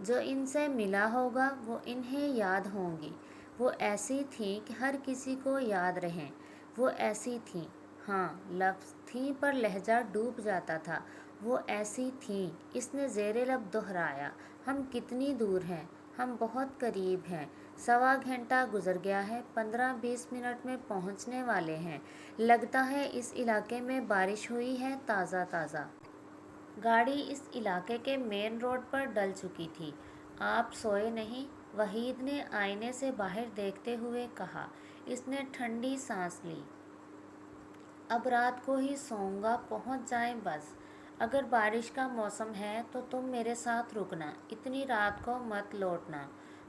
جو ان سے ملا ہوگا وہ انہیں یاد ہوں گی۔ وہ ایسی تھیں کہ ہر کسی کو یاد رہیں۔ وہ ایسی تھیں، ہاں لفظ تھیں پر لہجہ ڈوب جاتا تھا۔ وہ ایسی تھیں، اس نے زیر لب دہرایا۔ ہم کتنی دور ہیں؟ ہم بہت قریب ہیں۔ 1.25 گھنٹہ گزر گیا ہے، 15-20 منٹ میں پہنچنے والے ہیں۔ لگتا ہے اس علاقے میں بارش ہوئی ہے تازہ تازہ۔ گاڑی اس علاقے کے مین روڈ پر ڈل چکی تھی۔ آپ سوئے نہیں؟ وحید نے آئینے سے باہر دیکھتے ہوئے کہا۔ اس نے ٹھنڈی سانس لی۔ اب رات کو ہی سوؤں گا، پہنچ جائیں بس۔ اگر بارش کا موسم ہے تو تم میرے ساتھ رکنا، اتنی رات کو مت لوٹنا۔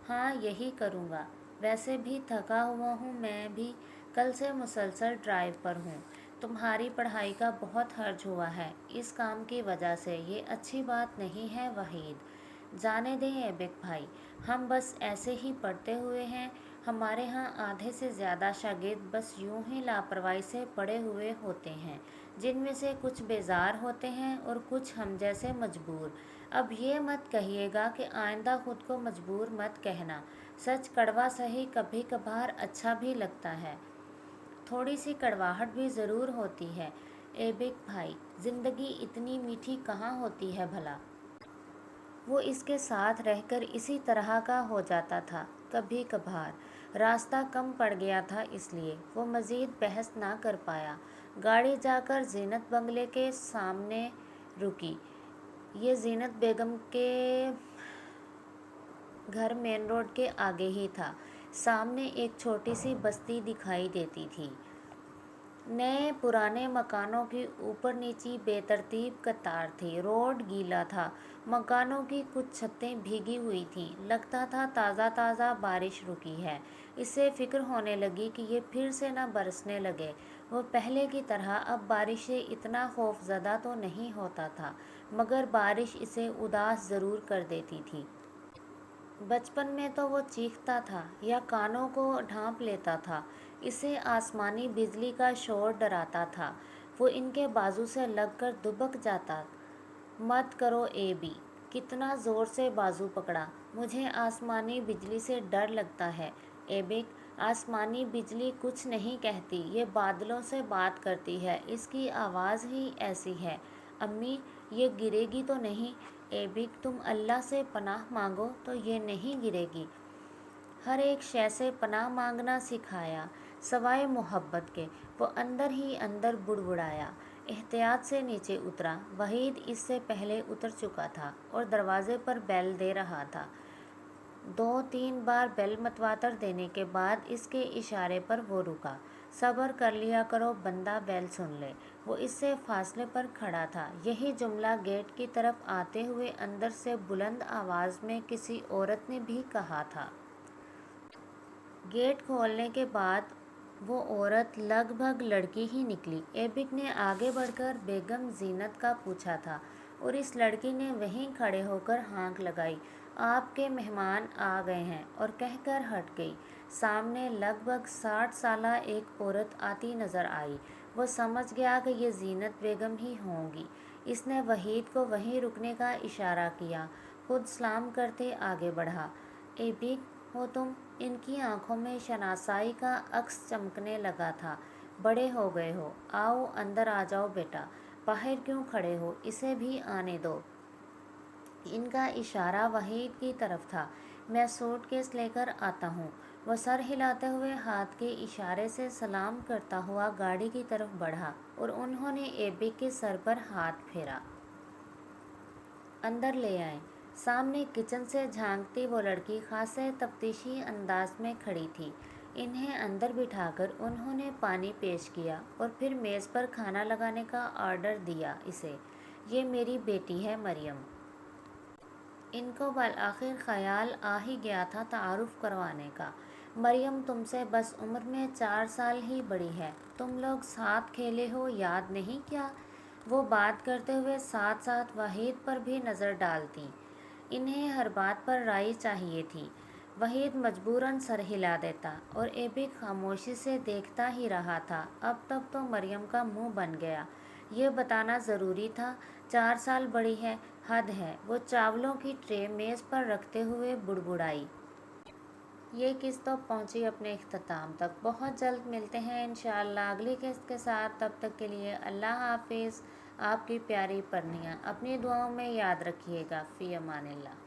ہاں یہی کروں گا، ویسے بھی تھکا ہوا ہوں، میں بھی کل سے مسلسل ڈرائیو پر ہوں۔ تمہاری پڑھائی کا بہت حرج ہوا ہے اس کام کی وجہ سے، یہ اچھی بات نہیں ہے وحید۔ جانے دیں ایبک بھائی، ہم بس ایسے ہی پڑھتے ہوئے ہیں۔ ہمارے ہاں آدھے سے زیادہ شاگرد بس یوں ہی لاپرواہی سے پڑے ہوئے ہوتے ہیں، جن میں سے کچھ بیزار ہوتے ہیں اور کچھ ہم جیسے مجبور۔ اب یہ مت کہیے گا کہ آئندہ خود کو مجبور مت کہنا۔ سچ کڑوا سہی کبھی کبھار اچھا بھی لگتا ہے، تھوڑی سی کڑواہٹ بھی ضرور ہوتی ہے۔ ایبک بھائی، زندگی اتنی میٹھی کہاں ہوتی ہے بھلا؟ وہ اس کے ساتھ رہ کر اسی طرح کا ہو جاتا تھا کبھی کبھار۔ راستہ کم پڑ گیا تھا اس لیے وہ مزید بحث نہ کر پایا۔ گاڑی جا کر زینت بنگلے کے سامنے رکی۔ یہ زینت بیگم کے گھر مین روڈ کے آگے ہی تھا۔ سامنے ایک چھوٹی سی بستی دکھائی دیتی تھی۔ نئے پرانے مکانوں کی اوپر نیچی بے ترتیب قطار تھی۔ روڈ گیلا تھا، مکانوں کی کچھ چھتیں بھیگی ہوئی تھیں۔ لگتا تھا تازہ تازہ بارش رکی ہے۔ اسے فکر ہونے لگی کہ یہ پھر سے نہ برسنے لگے۔ وہ پہلے کی طرح اب بارش سے اتنا خوف زدہ تو نہیں ہوتا تھا، مگر بارش اسے اداس ضرور کر دیتی تھی۔ بچپن میں تو وہ چیختا تھا یا کانوں کو ڈھانپ لیتا تھا۔ اسے آسمانی بجلی کا شور ڈراتا تھا۔ وہ ان کے بازو سے لگ کر دبک جاتا۔ مت کرو اے بی۔ کتنا زور سے بازو پکڑا۔ مجھے آسمانی بجلی سے ڈر لگتا ہے ایبک۔ آسمانی بجلی کچھ نہیں کہتی، یہ بادلوں سے بات کرتی ہے، اس کی آواز ہی ایسی ہے۔ امی، یہ گرے گی تو نہیں؟ ایبک، تم اللہ سے پناہ مانگو تو یہ نہیں گرے گی۔ ہر ایک شے سے پناہ مانگنا سکھایا سوائے محبت کے۔ وہ اندر ہی اندر بڑبڑایا۔ احتیاط سے نیچے اترا۔ وحید اس سے پہلے اتر چکا تھا اور دروازے پر بیل دے رہا تھا۔ 2-3 بار بیل متواتر دینے کے بعد اس کے اشارے پر وہ رکا۔ صبر کر لیا کرو بندہ بیل سن لے۔ وہ اس سے فاصلے پر کھڑا تھا۔ یہی جملہ گیٹ کی طرف آتے ہوئے اندر سے بلند آواز میں کسی عورت نے بھی کہا تھا۔ گیٹ کھولنے کے بعد وہ عورت لگ بھگ لڑکی ہی نکلی۔ ایبک نے آگے بڑھ کر بیگم زینت کا پوچھا تھا اور اس لڑکی نے وہیں کھڑے ہو کر ہانک لگائی۔ آپ کے مہمان آ گئے ہیں، اور کہہ کر ہٹ گئی۔ سامنے لگ بھگ 60 سالہ ایک عورت آتی نظر آئی۔ وہ سمجھ گیا کہ یہ زینت بیگم ہی ہوں گی۔ اس نے وحید کو وہیں رکنے کا اشارہ کیا، خود سلام کرتے آگے بڑھا۔ ایبک ہو تم؟ ان کی آنکھوں میں شناسائی کا عکس چمکنے لگا تھا۔ بڑے ہو گئے ہو، آؤ اندر آ جاؤ بیٹا، باہر کیوں کھڑے ہو، اسے بھی آنے دو۔ ان کا اشارہ وحید کی طرف تھا۔ میں سوٹ کیس لے کر آتا ہوں۔ وہ سر ہلاتے ہوئے ہاتھ کے اشارے سے سلام کرتا ہوا گاڑی کی طرف بڑھا اور انہوں نے ایبک کے سر پر ہاتھ پھیرا۔ اندر لے آئیں۔ سامنے کچن سے جھانکتی وہ لڑکی خاصے تفتیشی انداز میں کھڑی تھی۔ انہیں اندر بٹھا کر انہوں نے پانی پیش کیا اور پھر میز پر کھانا لگانے کا آرڈر دیا اسے۔ یہ میری بیٹی ہے مریم۔ ان کو بالآخر خیال آ ہی گیا تھا تعارف کروانے کا۔ مریم تم سے بس عمر میں 4 سال ہی بڑی ہے۔ تم لوگ ساتھ کھیلے ہو، یاد نہیں کیا؟ وہ بات کرتے ہوئے ساتھ ساتھ وحید پر بھی نظر ڈالتیں۔ انہیں ہر بات پر رائے چاہیے تھی۔ وحید مجبوراً سر ہلا دیتا اور ایبک خاموشی سے دیکھتا ہی رہا تھا۔ اب تک تو مریم کا منہ بن گیا۔ یہ بتانا ضروری تھا، 4 سال بڑی ہے، حد ہے۔ وہ چاولوں کی ٹرے میز پر رکھتے ہوئے بڑبڑائی۔ یہ قسط تو پہنچی اپنے اختتام تک۔ بہت جلد ملتے ہیں انشاءاللہ اگلی قسط کے ساتھ۔ تب تک کے لیے اللہ حافظ۔ آپ کی پیاری پرنیا۔ اپنی دعاؤں میں یاد رکھیے گا۔ فی امان اللہ۔